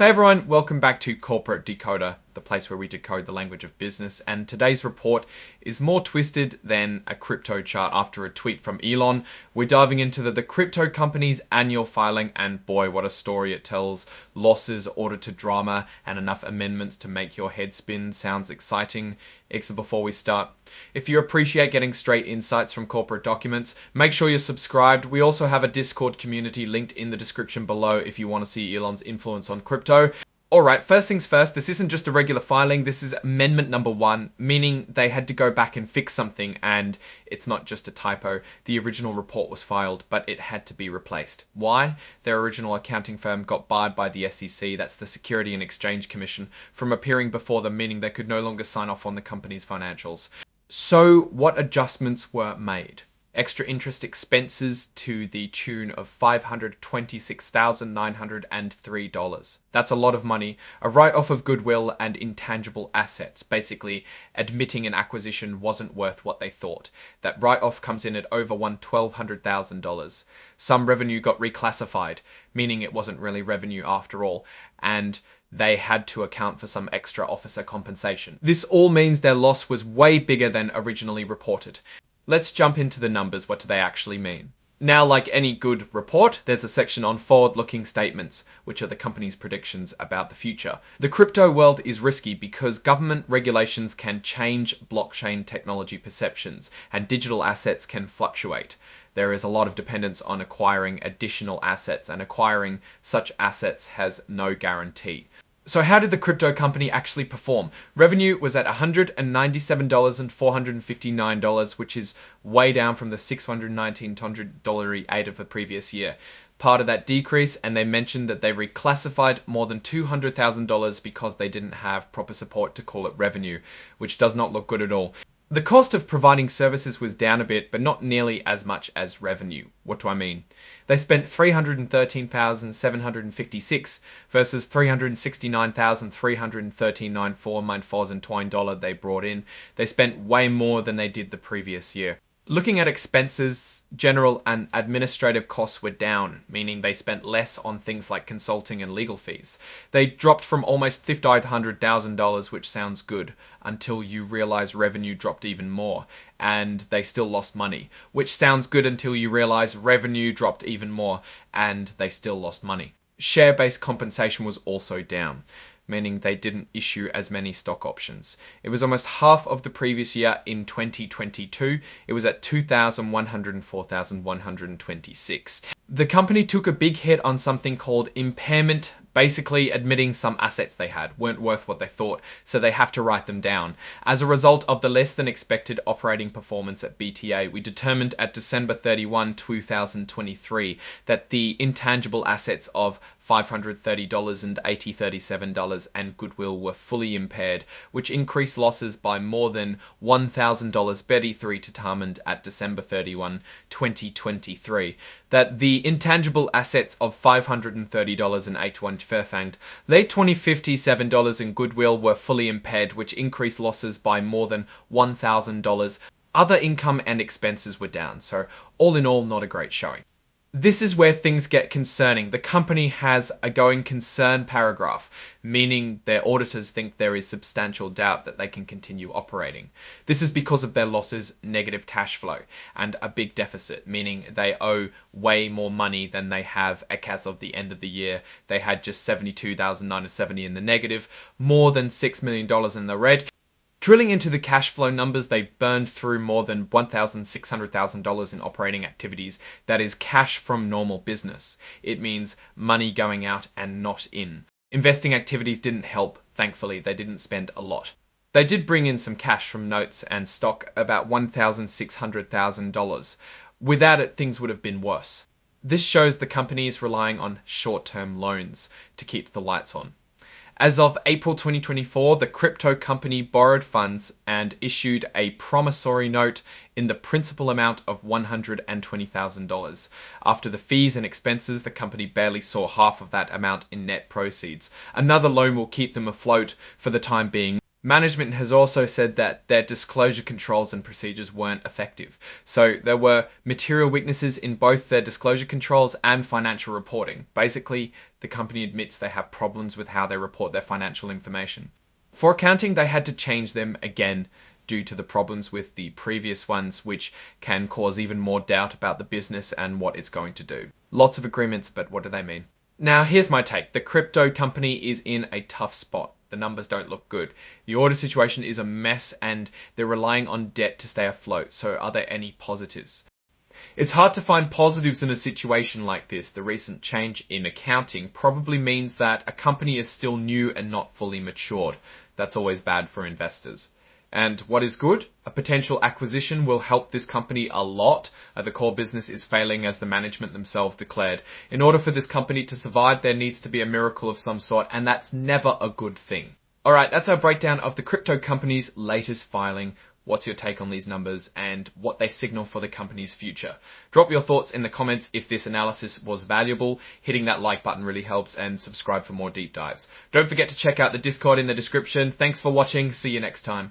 Hey everyone, welcome back to Corporate Decoder, the place where we decode the language of business. And today's report is more twisted than a crypto chart after a tweet from Elon. We're diving into the crypto company's annual filing, and boy, what a story it tells. Losses, audited drama, and enough amendments to make your head spin. Sounds exciting. Except before we start, if you appreciate getting straight insights from corporate documents, make sure you're subscribed. We also have a Discord community linked in the description below if you want to see Elon's influence on crypto. Alright, first things first, this isn't just a regular filing, this is amendment number 1, meaning they had to go back and fix something, and it's not just a typo. The original report was filed, but it had to be replaced. Why? Their original accounting firm got barred by the SEC, that's the Security and Exchange Commission, from appearing before them, meaning they could no longer sign off on the company's financials. So, what adjustments were made? Extra interest expenses to the tune of $526,903. That's a lot of money. A write-off of goodwill and intangible assets, basically admitting an acquisition wasn't worth what they thought. That write-off comes in at over $1,200,000. Some revenue got reclassified, meaning it wasn't really revenue after all, and they had to account for some extra officer compensation. This all means their loss was way bigger than originally reported. Let's jump into the numbers. What do they actually mean? Now, like any good report, there's a section on forward-looking statements, which are the company's predictions about the future. The crypto world is risky because government regulations can change blockchain technology perceptions, and digital assets can fluctuate. There is a lot of dependence on acquiring additional assets, and acquiring such assets has no guarantee. So how did the crypto company actually perform? Revenue was at $197,459, which is way down from the $619,208 of the previous year. Part of that decrease, and they mentioned that they reclassified more than $200,000 because they didn't have proper support to call it revenue, which does not look good at all. The cost of providing services was down a bit, but not nearly as much as revenue. What do I mean? They spent $313,756 versus $369,313.94 they brought in. They spent way more than they did the previous year. Looking at expenses, general and administrative costs were down, meaning they spent less on things like consulting and legal fees. They dropped from almost $500,000, which sounds good, until you realize revenue dropped even more, and they still lost money, which sounds good until you realize revenue dropped even more, and they still lost money. Share-based compensation was also down, meaning they didn't issue as many stock options. It was almost half of the previous year in 2022. It was at 126. The company took a big hit on something called impairment, basically admitting some assets they had weren't worth what they thought, so they have to write them down. As a result of the less than expected operating performance at BTA, we determined at December 31, 2023 that the intangible assets of $530 and $8037 and goodwill were fully impaired, which increased losses by more than $1,000 Betty 3 to Tarmand at December 31, 2023. That the intangible assets of $530 and $81 Fairfanged, they $2057 in goodwill were fully impaired, which increased losses by more than $1,000. Other income and expenses were down, so all in all, not a great showing. This is where things get concerning. The company has a going concern paragraph, meaning their auditors think there is substantial doubt that they can continue operating. This is because of their losses, negative cash flow, and a big deficit, meaning they owe way more money than they have as of the end of the year. They had just $72,970 in the negative, more than $6 million in the red. Drilling into the cash flow numbers, they burned through more than $1,600,000 in operating activities. That is cash from normal business. It means money going out and not in. Investing activities didn't help. Thankfully, they didn't spend a lot. They did bring in some cash from notes and stock, about $1,600,000. Without it, things would have been worse. This shows the company is relying on short-term loans to keep the lights on. As of April 2024, the crypto company borrowed funds and issued a promissory note in the principal amount of $120,000. After the fees and expenses, the company barely saw half of that amount in net proceeds. Another loan will keep them afloat for the time being. Management has also said that their disclosure controls and procedures weren't effective. So there were material weaknesses in both their disclosure controls and financial reporting. Basically, the company admits they have problems with how they report their financial information. For accounting, they had to change them again due to the problems with the previous ones, which can cause even more doubt about the business and what it's going to do. Lots of agreements, but what do they mean? Now, here's my take. The crypto company is in a tough spot. The numbers don't look good. The audit situation is a mess and they're relying on debt to stay afloat. So are there any positives? It's hard to find positives in a situation like this. The recent change in accounting probably means that a company is still new and not fully matured. That's always bad for investors. And what is good? A potential acquisition will help this company a lot. The core business is failing, as the management themselves declared. In order for this company to survive, there needs to be a miracle of some sort, and that's never a good thing. Alright, that's our breakdown of the crypto company's latest filing. What's your take on these numbers and what they signal for the company's future? Drop your thoughts in the comments if this analysis was valuable. Hitting that like button really helps, and subscribe for more deep dives. Don't forget to check out the Discord in the description. Thanks for watching. See you next time.